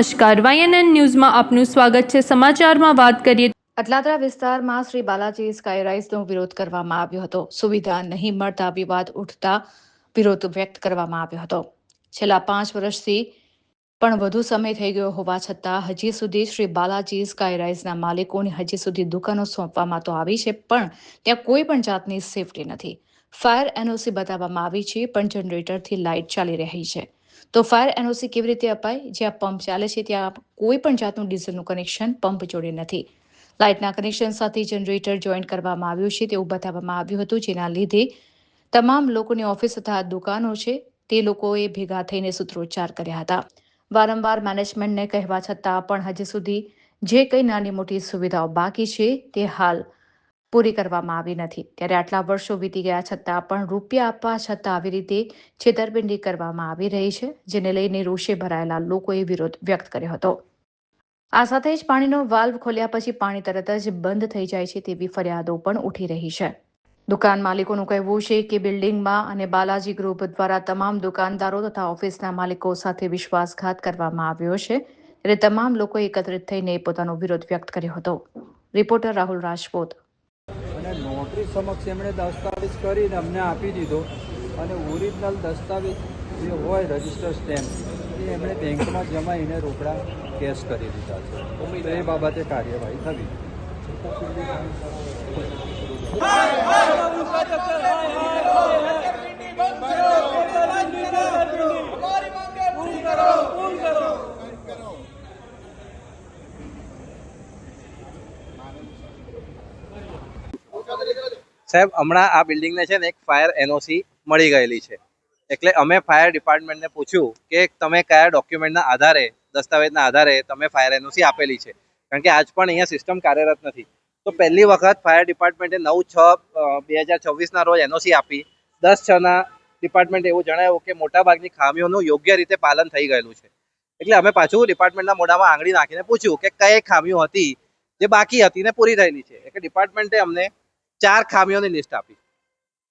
નમસ્કાર, YNN ન્યૂઝમાં આપનું સ્વાગત છે। સમાચારમાં વાત કરીએ। અટલાદરા વિસ્તારમાં શ્રી બાલાજી સ્કાયરાઇઝનો વિરોધ કરવામાં આવ્યો હતો। સુવિધા નહીં મળતા વિવાદ ઉઠતા વિરોધ વ્યક્ત કરવામાં આવ્યો હતો। છેલ્લા 5 વર્ષથી પણ વધુ સમય થઈ ગયો હોવા છતાં હજી સુધી શ્રી બાલાજી સ્કાયરાઇઝના માલિકોને હજી સુધી દુકાનો સોંપવામાં તો આવી છે, પણ ત્યાં કોઈ પણ જાતની સેફટી નથી। ફાયર એનઓસી બતાવવામાં આવી છે, પણ જનરેટરથી લાઇટ ચાલી રહી છે। તો ફાયર એનઓસી કેવી રીતે અપાય? જ્યાં પંપ ચાલે છે ત્યાં કોઈ પણ જાતનું ડીઝલનું કનેક્શન પંપ જોડે નથી। લાઇટના કનેક્શન સાથે જનરેટર જોઈન્ટ કરવામાં આવ્યું છે તેવું બતાવવામાં આવ્યું હતું, જેના લીધે તમામ લોકોની ઓફિસ તથા દુકાનો છે તે લોકોએ ભેગા થઈને સૂત્રોચ્ચાર કર્યા હતા। વારંવાર મેનેજમેન્ટને કહેવા છતાં પણ હજી સુધી જે કંઈ નાની મોટી સુવિધાઓ બાકી છે તે હાલ પૂરી કરવામાં આવી નથી। ત્યારે આટલા વર્ષો વીતી ગયા છતાં પણ રૂપિયા આપવા છતાં આવી રીતે છેતરપિંડી કરવામાં આવી રહી છે, જેને લઈને રોષે ભરાયેલા લોકોએ વિરોધ વ્યક્ત કર્યો હતો। આ સાથે જ પાણીનો વાલ્વ ખોલ્યા પછી પાણી તરત જ બંધ થઈ જાય છે તેવી ફરિયાદો પણ ઉઠી રહી છે। દુકાન માલિકોનું કહેવું છે કે બિલ્ડિંગમાં અને બાલાજી ગ્રુપ દ્વારા તમામ દુકાનદારો તથા ઓફિસના માલિકો સાથે વિશ્વાસઘાત કરવામાં આવ્યો છે, ત્યારે તમામ લોકો એકત્રિત થઈને પોતાનો વિરોધ વ્યક્ત કર્યો હતો। રિપોર્ટર રાહુલ રાજપૂત। અને નોટરી સમક્ષ એમણે દસ્તાવેજ કરીને અમને આપી દીધો અને ઓરિજિનલ દસ્તાવેજ જે હોય રજિસ્ટર સ્ટેમ્પ એ એમણે બેંકમાં જમાઈને રોકડા કેશ કરી દીધા છે, તો એ બાબતે કાર્યવાહી થવી। સાહેબ, હમણાં આ બિલ્ડિંગને છે ને એક ફાયર એનઓસી મળી ગયેલી છે, એટલે અમે ફાયર ડિપાર્ટમેન્ટને પૂછ્યું કે તમે કયા ડોક્યુમેન્ટના આધારે, દસ્તાવેજના આધારે તમે ફાયર એનઓસી આપેલી છે, કારણ કે આજ પણ અહીંયા સિસ્ટમ કાર્યરત નથી। તો પહેલી વખત ફાયર ડિપાર્ટમેન્ટે 9/6/2024ના રોજ એનઓસી આપી। 10/6ના ડિપાર્ટમેન્ટે એવું જણાવ્યું કે મોટાભાગની ખામીઓનું યોગ્ય રીતે પાલન થઈ ગયેલું છે। એટલે અમે પાછું ડિપાર્ટમેન્ટના મોઢામાં આંગળી નાખીને પૂછ્યું કે કઈ ખામીઓ હતી જે બાકી હતી ને પૂરી થયેલી છે। એટલે ડિપાર્ટમેન્ટે અમને 4 ખામીઓની લિસ્ટ આપી।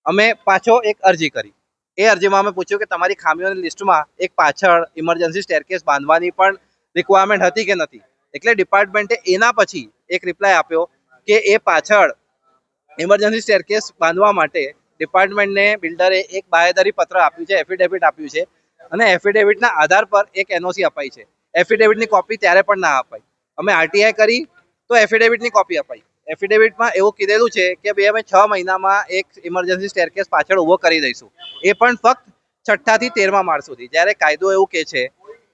અમે પાછો એક અરજી કરી। એ અરજીમાં અમે પૂછ્યું કે તમારી ખામીઓની લિસ્ટમાં એક પાછળ ઇમરજન્સી સ્ટેરકેસ બાંધવાની પણ રિક્વાયરમેન્ટ હતી કે નથી। એટલે ડિપાર્ટમેન્ટે એના પછી એક રિપ્લાય આપ્યો કે એ પાછળ ઇમરજન્સી સ્ટેરકેસ બાંધવા માટે ડિપાર્ટમેન્ટને બિલ્ડરે એક બાંહેધરી પત્ર આપ્યું છે, એફિડેવિટ આપ્યું છે, અને એફિડેવિટના આધાર પર એક એનઓસી અપાઈ છે। એફિડેવિટની કોપી ત્યારે પણ ના અપાઈ। અમે આરટીઆઈ કરી તો એફિડેવિટની કોપી અપાઈ। એફિડેવિટમાં એવું કીધેલું છે કે ભાઈ અમે 6 મહિનામાં એક ઇમરજન્સી સ્ટેરકેસ પાછળ ઊભો કરી દઈશું, એ પણ ફક્ત 6થા થી 13મા માળ સુધી, જ્યારે કાયદો એવું કહે છે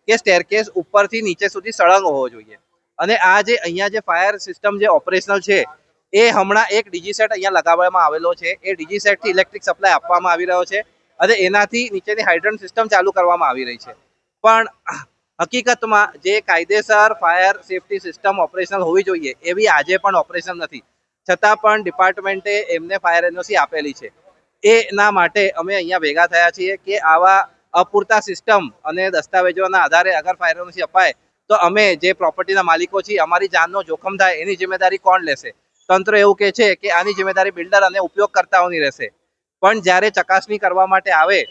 કે સ્ટેરકેસ ઉપરથી નીચે સુધી સળંગ હોવો જોઈએ। અને આ જે અહીંયા જે ફાયર સિસ્ટમ જે ઓપરેશનલ છે એ હમણાં એક ડીજીસેટ અહીંયા લગાવવામાં આવેલો છે। એ ડીજીસેટથી ઇલેક્ટ્રિક સપ્લાય આપવામાં આવી રહ્યો છે અને એનાથી નીચેની હાઇડ્રન્ટ સિસ્ટમ ચાલુ કરવામાં આવી રહી છે, પણ હકીકતમાં જે કાયદેસર ફાયર સેફટી સિસ્ટમ ઓપરેશનલ હોવી જોઈએ એવી આજે પણ ઓપરેશન નથી, છતાં પણ ડિપાર્ટમેન્ટે એમને ફાયર એનઓસી આપેલી છે। એના માટે અમે અહીંયા ભેગા થયા છીએ કે આવા અપૂરતા સિસ્ટમ અને દસ્તાવેજોના આધારે અગર ફાયર એનઓસી અપાય તો અમે જે પ્રોપર્ટીના માલિકો છીએ, અમારી જાનનો જોખમ થાય એની જિમ્મેદારી કોણ લેશે? તંત્ર એવું કહે છે કે આની જિમ્મેદારી બિલ્ડર અને ઉપયોગકર્તાઓની રહેશે, પણ જ્યારે ચકાસણી કરવા માટે આવે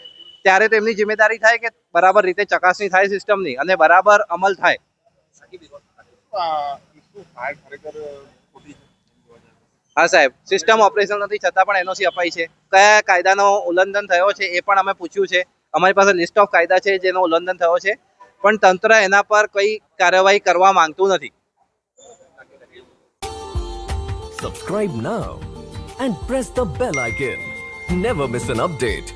ત્યારે તો એમની જિમ્મેદારી થાય કે બરાબર રીતે ચકાસણી થાય સિસ્ટમની અને બરાબર અમલ થાય। હા સાહેબ, સિસ્ટમ ઓપરેશન નથી છતાં પણ એનઓસી અપાઈ છે। કયા કાયદાનો ઉલ્લંઘન થયો છે એ પણ અમે પૂછ્યું છે। અમારી પાસે લિસ્ટ ઓફ કાયદા છે જેનો ઉલ્લંઘન થયો છે, પણ તંત્ર એના પર કઈ કાર્યવાહી કરવા માંગતું નથી। Subscribe now and press the bell icon. Never miss an update.